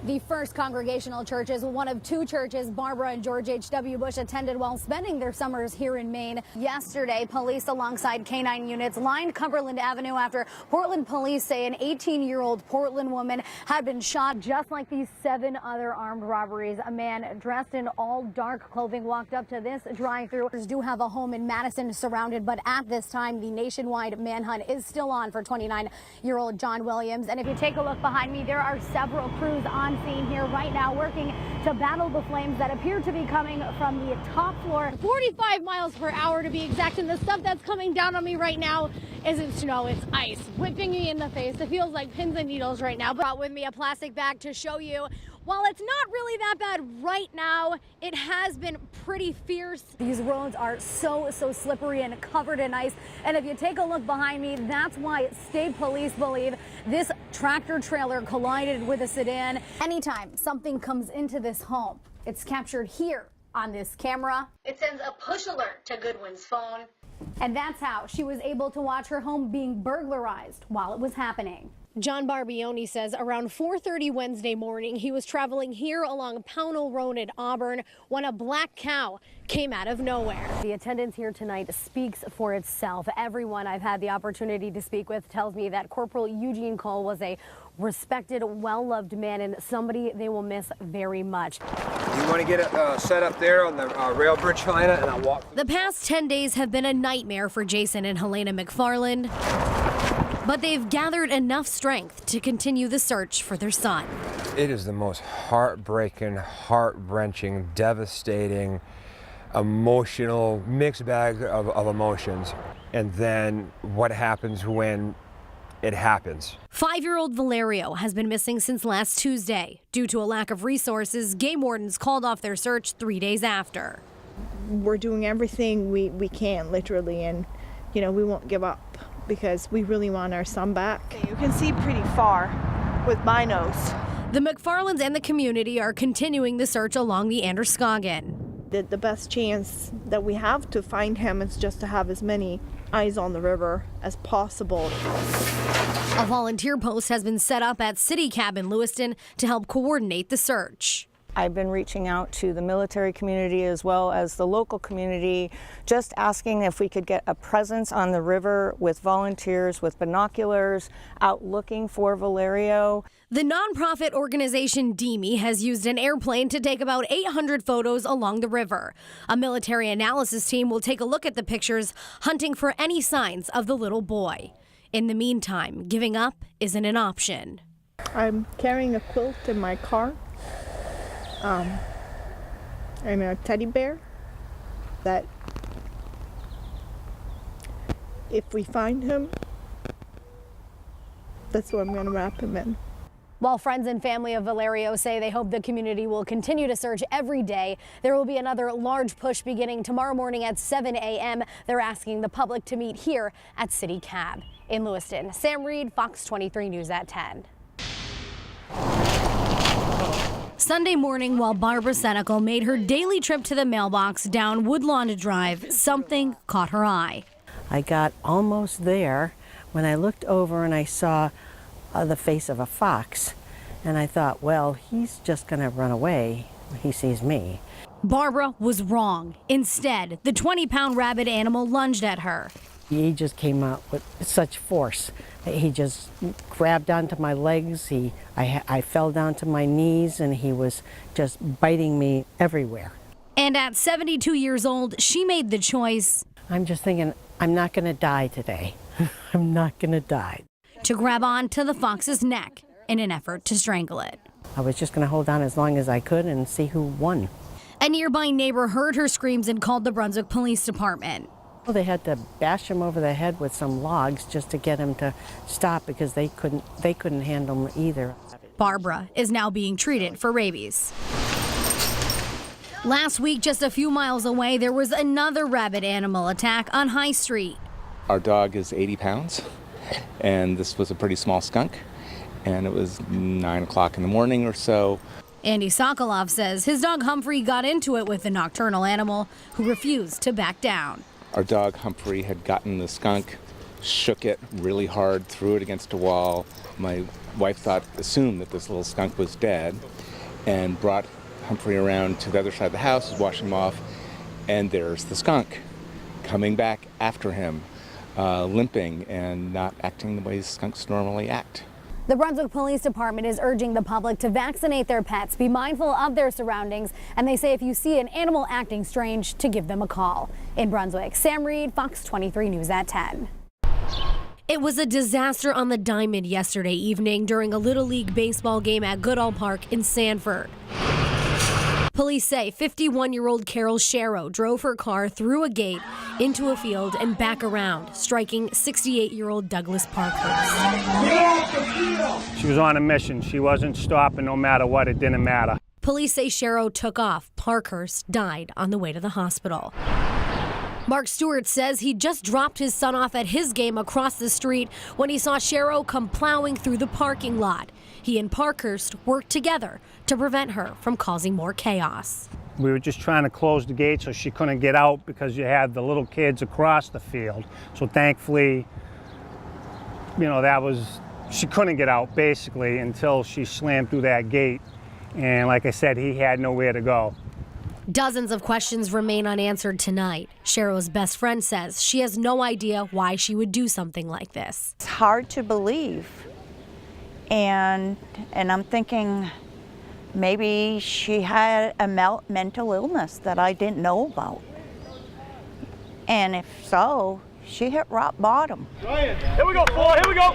The First Congregational Church is one of two churches Barbara and George H.W. Bush attended while spending their summers here in Maine. Yesterday, police alongside K-9 units lined Cumberland Avenue after Portland police say an 18-year-old Portland woman had been shot just like these 7 other armed robberies. A man dressed in all dark clothing walked up to this drive-thru. Do have a home in Madison surrounded, but at this time, the nationwide manhunt is still on for 29-year-old John Williams. And if you take a look behind me, there are several crews on scene here right now working to battle the flames that appear to be coming from the top floor. 45 miles per hour to be exact, and the stuff that's coming down on me right now isn't snow, it's ice whipping me in the face. It feels like pins and needles right now. Brought with me a plastic bag to show you. While it's not really that bad right now, it has been pretty fierce. These roads are so slippery and covered in ice. And if you take a look behind me, that's why state police believe this tractor trailer collided with a sedan. Anytime something comes into this home, it's captured here on this camera. It sends a push alert to Goodwin's phone. And that's how she was able to watch her home being burglarized while it was happening. John Barbione says around 4:30 Wednesday morning, he was traveling here along Pownell Road in Auburn when a black cow came out of nowhere. The attendance here tonight speaks for itself. Everyone I've had the opportunity to speak with tells me that Corporal Eugene Cole was a respected, well-loved man and somebody they will miss very much. You want to get it set up there on the rail bridge, Helena, and I'll walk. The past 10 days have been a nightmare for Jason and Helena McFarland. But they've gathered enough strength to continue the search for their son. It is the most heartbreaking, heart-wrenching, devastating, emotional, mixed bag of emotions. And then what happens when it happens. 5-year-old Valerio has been missing since last Tuesday. Due to a lack of resources, game wardens called off their search 3 days after. We're doing everything we can, literally, and we won't give up, because we really want our son back. You can see pretty far with binos. The McFarlands and the community are continuing the search along the Androscoggin. The best chance that we have to find him is just to have as many eyes on the river as possible. A volunteer post has been set up at City Cab in Lewiston to help coordinate the search. I've been reaching out to the military community as well as the local community, just asking if we could get a presence on the river with volunteers with binoculars out looking for Valerio. The nonprofit organization DEME has used an airplane to take about 800 photos along the river. A military analysis team will take a look at the pictures, hunting for any signs of the little boy. In the meantime, giving up isn't an option. I'm carrying a quilt in my car. And a teddy bear that if we find him, that's what I'm going to wrap him in. While friends and family of Valerio say they hope the community will continue to search every day, there will be another large push beginning tomorrow morning at 7 a.m. They're asking the public to meet here at City Cab. In Lewiston, Sam Reed, Fox 23 News at 10. Sunday morning, while Barbara Senecal made her daily trip to the mailbox down Woodlawn Drive, something caught her eye. I got almost there when I looked over and I saw the face of a fox. And I thought, well, he's just going to run away when he sees me. Barbara was wrong. Instead, the 20-pound rabid animal lunged at her. He just came out with such force. He just grabbed onto my legs. I fell down to my knees, and he was just biting me everywhere. And at 72 years old, she made the choice. I'm just thinking, I'm not going to die today. I'm not going to die. To grab on to the fox's neck in an effort to strangle it. I was just going to hold on as long as I could and see who won. A nearby neighbor heard her screams and called the Brunswick Police Department. Well, they had to bash him over the head with some logs just to get him to stop because they couldn't handle him either. Barbara is now being treated for rabies. Last week, just a few miles away, there was another rabid animal attack on High Street. Our dog is 80 pounds, and this was a pretty small skunk, and it was 9 o'clock in the morning or so. Andy Sokoloff says his dog Humphrey got into it with the nocturnal animal, who refused to back down. Our dog Humphrey had gotten the skunk, shook it really hard, threw it against a wall. My wife assumed that this little skunk was dead, and brought Humphrey around to the other side of the house, was washing him off, and there's the skunk coming back after him, limping and not acting the way skunks normally act. The Brunswick Police Department is urging the public to vaccinate their pets, be mindful of their surroundings, and they say if you see an animal acting strange, to give them a call. In Brunswick, Sam Reed, Fox 23 News at 10. It was a disaster on the diamond yesterday evening during a Little League baseball game at Goodall Park in Sanford. Police say 51-year-old Carol Sharrow drove her car through a gate into a field and back around, striking 68-year-old Douglas Parkhurst. She was on a mission. She wasn't stopping no matter what. It didn't matter. Police say Sharrow took off. Parkhurst died on the way to the hospital. Mark Stewart says he just dropped his son off at his game across the street when he saw Sharrow come plowing through the parking lot. He and Parkhurst worked together to prevent her from causing more chaos. We were just trying to close the gate so she couldn't get out because you had the little kids across the field. So thankfully, she couldn't get out basically until she slammed through that gate. And like I said, he had nowhere to go. Dozens of questions remain unanswered tonight. Sharrow's best friend says she has no idea why she would do something like this. It's hard to believe. And I'm thinking maybe she had a mental illness that I didn't know about. And if so, she hit rock bottom. Here we go, Paul, here we go.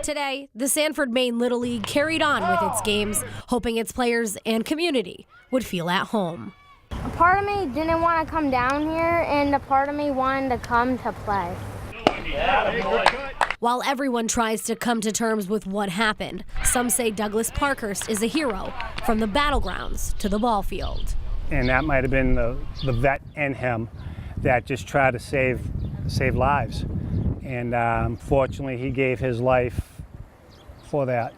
Today, the Sanford Maine Little League carried on with its games, hoping its players and community would feel at home. A part of me didn't want to come down here, and a part of me wanted to come to play. While everyone tries to come to terms with what happened, some say Douglas Parkhurst is a hero from the battlegrounds to the ball field. And that might have been the vet in him that just tried to save lives. And fortunately, he gave his life for that.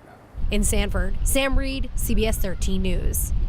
In Sanford, Sam Reed, CBS 13 News.